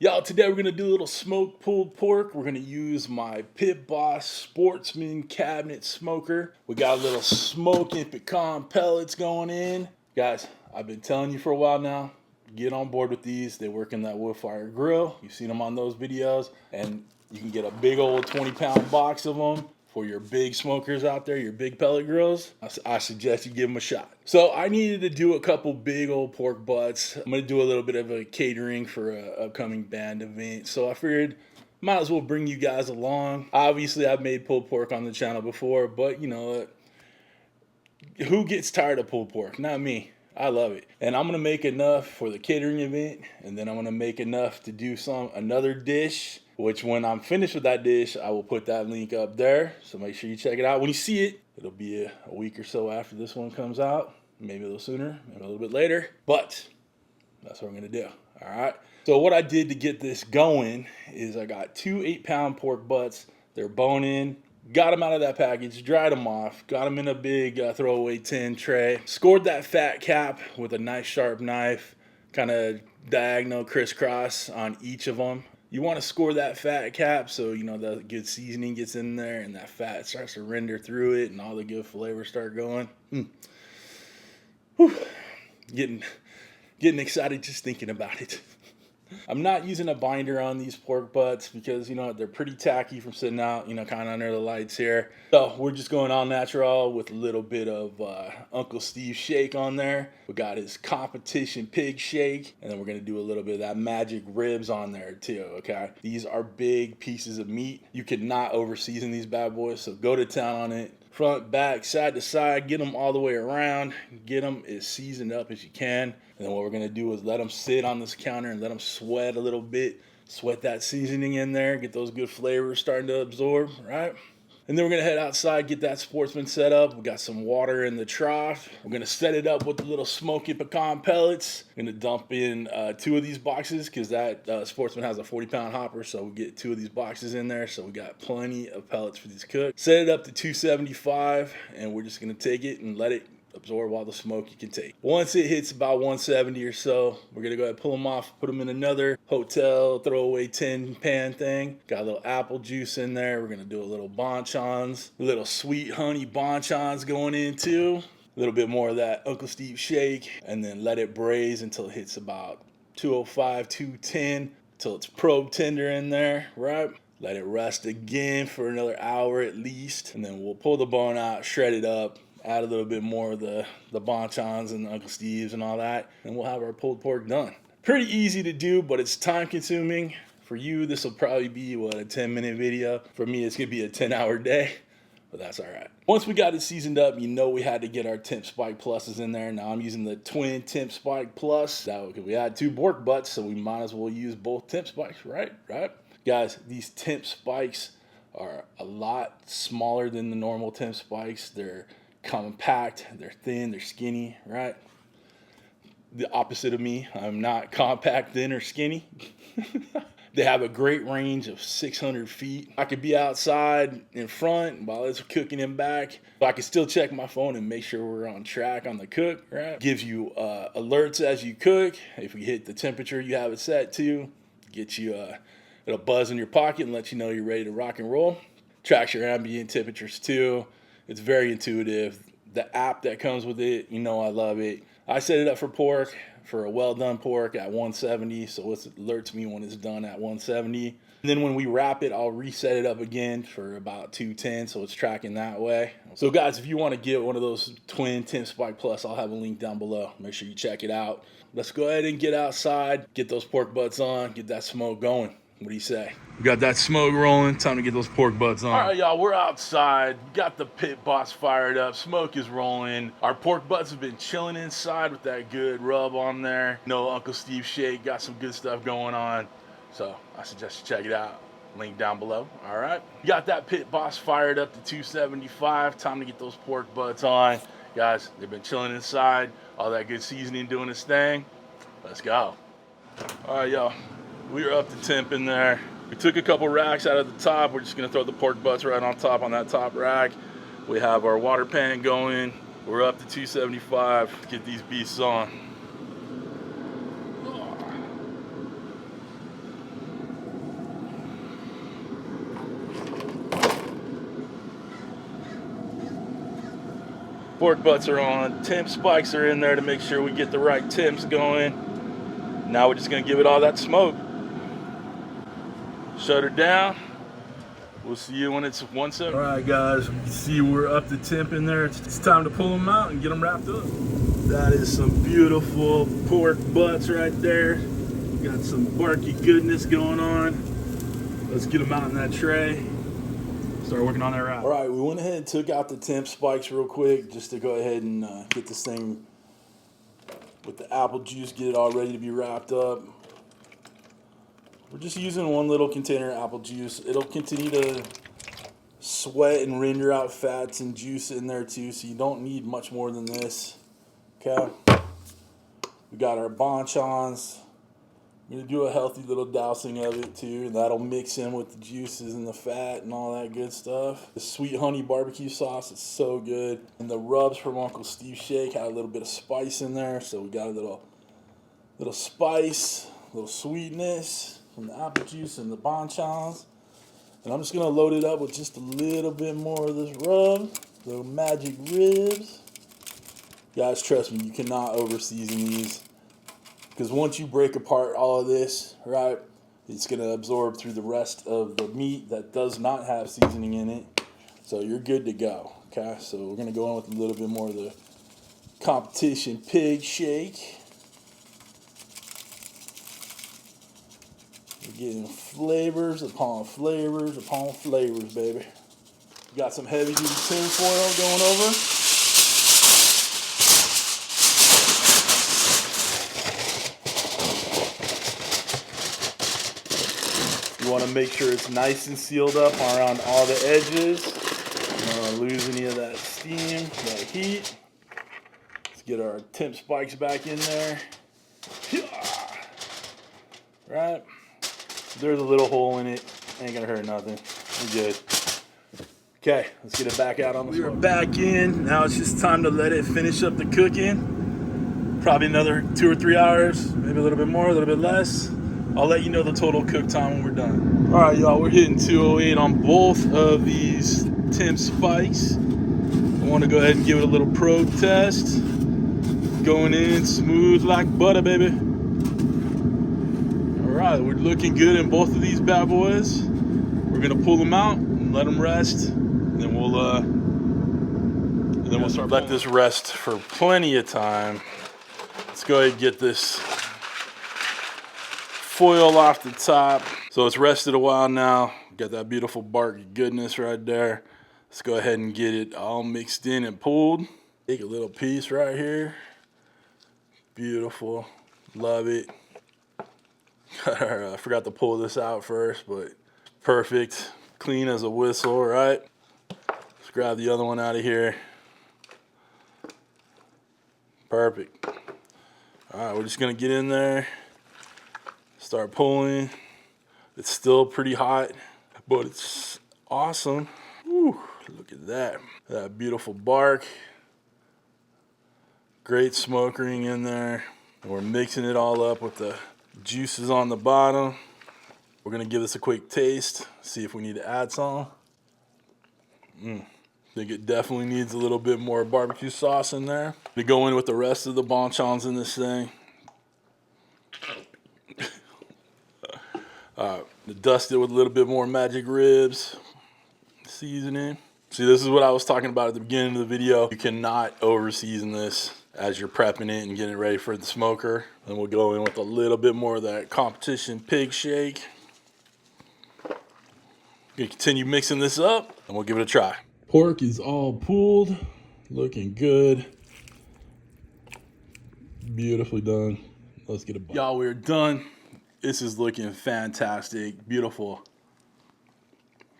Y'all, today we're gonna do a little smoked pulled pork. We're gonna use my Poss Sportsman cabinet smoker. We got a little Smokin Pecan pellets going in. Guys, I've been telling you for a while now, get on board with these. They work in that wood fire grill. You've seen them on those videos. And you can get a big old 20-pound box of them for your big smokers out there, your big pellet grills. I suggest you give them a shot. So I needed to do a couple big old pork butts. I'm gonna do a little bit of a catering for an upcoming band event. So I figured might as well bring you guys along. Obviously I've made pulled pork on the channel before, but you know, who gets tired of pulled pork? Not me. I love it. And I'm gonna make enough for the catering event, and then I'm gonna make enough to do another dish, which when I'm finished with that dish, I will put that link up there. So make sure you check it out. When you see it, it'll be a week or so after this one comes out. Maybe a little sooner, maybe a little bit later. But that's what I'm gonna do. All right. So what I did to get this going is I got two 8-pound pork butts. They're bone in. Got them out of that package, dried them off, got them in a big throwaway tin tray, scored that fat cap with a nice sharp knife, kind of diagonal crisscross on each of them. You want to score that fat cap so you know the good seasoning gets in there and that fat starts to render through it and all the good flavors start going. Whew. Getting excited just thinking about it. I'm not using a binder on these pork butts because, you know, they're pretty tacky from sitting out, you know, kind of under the lights here. So we're just going all natural with a little bit of Uncle Steve shake on there. We got his competition pig shake, and then we're going to do a little bit of that magic ribs on there too, okay? These are big pieces of meat. You cannot over season these bad boys, so go to town on it. Front, back, side to side, get them all the way around, get them as seasoned up as you can. And then what we're gonna do is let them sit on this counter and let them sweat a little bit, sweat that seasoning in there, get those good flavors starting to absorb, right? And then we're gonna head outside, get that Sportsman set up. We got some water in the trough. We're gonna set it up with the little smoky pecan pellets. We're gonna dump in 2 of these boxes because that Sportsman has a 40-pound hopper, so we get 2 of these boxes in there. So we got plenty of pellets for these cooks. Set it up to 275, and we're just gonna take it and let it absorb all the smoke you can take. Once it hits about 170 or so, we're gonna go ahead and pull them off, put them in another hotel throwaway tin pan thing. Got a little apple juice in there. We're gonna do a little bonchons, a little sweet honey bonchons going in too. A little bit more of that Uncle Steve shake, and then let it braise until it hits about 205, 210, until it's probe tender in there, right? Let it rest again for another hour at least, and then we'll pull the bone out, shred it up, add a little bit more of the bonchons and the Uncle Steve's and all that, and we'll have our pulled pork done. Pretty easy to do, but it's time consuming. For you, this will probably be, what, a 10-minute video. For me, it's gonna be a 10-hour day, but that's all right. Once we got it seasoned up, you know we had to get our TempSpike Pluses in there. Now I'm using the twin TempSpike Plus. We had 2 pork butts, so we might as well use both TempSpikes, right? Guys, these TempSpikes are a lot smaller than the normal TempSpikes. They're compact, they're thin, they're skinny, right? The opposite of me. I'm not compact, thin, or skinny. They have a great range of 600 feet. I could be outside in front while it's cooking in back, but I can still check my phone and make sure we're on track on the cook, right? Gives you alerts as you cook. If we hit the temperature you have it set to, get you it'll buzz in your pocket and let you know you're ready to rock and roll. Tracks your ambient temperatures too. It's very intuitive. The app that comes with it, you know I love it. I set it up for pork, for a well done pork at 170, so it alerts me when it's done at 170. And then when we wrap it, I'll reset it up again for about 210, so it's tracking that way. So guys, if you want to get one of those twin TempSpike Plus, I'll have a link down below. Make sure you check it out. Let's go ahead and get outside, get those pork butts on, get that smoke going. What do you say? We got that smoke rolling. Time to get those pork butts on. All right, y'all, we're outside. Got the pit boss fired up. Smoke is rolling. Our pork butts have been chilling inside with that good rub on there. No Uncle Steve shake. Got some good stuff going on. So I suggest you check it out. Link down below. All right. Got that pit boss fired up to 275. Time to get those pork butts on. Guys, they've been chilling inside. All that good seasoning doing its thing. Let's go. All right, y'all. We are up to temp in there. We took a couple racks out of the top. We're just gonna throw the pork butts right on top on that top rack. We have our water pan going. We're up to 275. Let's get these beasts on. Pork butts are on. Temp spikes are in there to make sure we get the right temps going. Now we're just gonna give it all that smoke. Shut her down. We'll see you when it's 170. All right, guys, you can see we're up to temp in there. It's time to pull them out and get them wrapped up. That is some beautiful pork butts right there. Got some barky goodness going on. Let's get them out in that tray. Start working on that wrap. All right, we went ahead and took out the temp spikes real quick just to go ahead and get this thing with the apple juice, get it all ready to be wrapped up. We're just using one little container of apple juice. It'll continue to sweat and render out fats and juice in there too, so you don't need much more than this. Okay. We got our bonchons. I'm going to do a healthy little dousing of it too, and that'll mix in with the juices and the fat and all that good stuff. The sweet honey barbecue sauce is so good. And the rubs from Uncle Steve's Shake had a little bit of spice in there, so we got a little spice, a little sweetness from the apple juice and the bonchons. And I'm just going to load it up with just a little bit more of this rub, little magic ribs. Guys, trust me, you cannot over season these, because once you break apart all of this, right, it's going to absorb through the rest of the meat that does not have seasoning in it. So you're good to go. Okay, so we're going to go in with a little bit more of the competition pig shake. We're getting flavors upon flavors upon flavors, baby. Got some heavy duty tin foil going over. You want to make sure it's nice and sealed up around all the edges. You don't want to lose any of that steam, that heat. Let's get our temp spikes back in there. Right? There's a little hole in it. Ain't gonna hurt nothing. We're good. Okay, let's get it back out on the smoke. We're back in. Now it's just time to let it finish up the cooking. Probably another 2 or 3 hours, maybe a little bit more, a little bit less. I'll let you know the total cook time when we're done. All right, y'all, we're hitting 208 on both of these temp spikes. I want to go ahead and give it a little probe test. Going in smooth like butter, baby. All right, we're looking good in both of these bad boys. We're gonna pull them out and let them rest, and then we'll start. Let this rest for plenty of time. Let's go ahead and get this foil off the top. So it's rested a while now. Got that beautiful bark goodness right there. Let's go ahead and get it all mixed in and pulled. Take a little piece right here. Beautiful, love it. I forgot to pull this out first, but perfect, clean as a whistle, right? Let's grab the other one out of here. Perfect. All right, we're just gonna get in there, start pulling. It's still pretty hot, but it's awesome. Whew, look at that. That beautiful bark. Great smoke ring in there. And we're mixing it all up with the juices on the bottom. We're gonna give this a quick taste, see if we need to add some. I think it definitely needs a little bit more barbecue sauce in there. To go in with the rest of the bonchons in this thing. Dust it with a little bit more magic ribs, seasoning. See, this is what I was talking about at the beginning of the video. You cannot over season this as you're prepping it and getting it ready for the smoker. Then we'll go in with a little bit more of that competition pig shake. Gonna continue mixing this up and we'll give it a try. Pork is all pulled, looking good. Beautifully done. Let's get a bite. Y'all, we're done. This is looking fantastic, beautiful.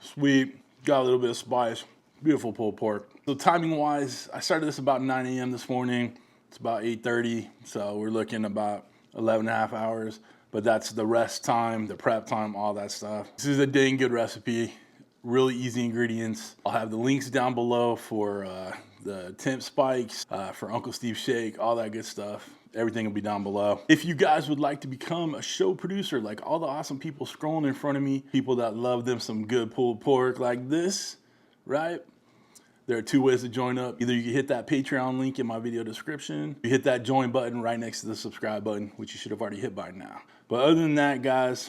Sweet, got a little bit of spice. Beautiful pulled pork. So timing wise, I started this about 9 a.m. this morning. It's about 8:30, so we're looking about 11 and a half hours. But that's the rest time, the prep time, all that stuff. This is a dang good recipe. Really easy ingredients. I'll have the links down below for the temp spikes, for Uncle Steve's Shake, all that good stuff. Everything will be down below. If you guys would like to become a show producer, like all the awesome people scrolling in front of me, people that love them some good pulled pork like this, right? There are 2 ways to join up. Either you can hit that Patreon link in my video description, you hit that join button right next to the subscribe button, which you should have already hit by now. But other than that, guys,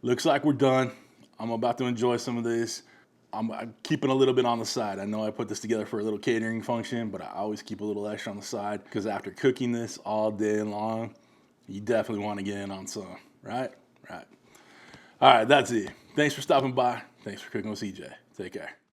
looks like we're done. I'm about to enjoy some of this. I'm keeping a little bit on the side. I know I put this together for a little catering function, but I always keep a little extra on the side because after cooking this all day long, you definitely want to get in on some, right? Right. All right, that's it. Thanks for stopping by. Thanks for cooking with CJ. Take care.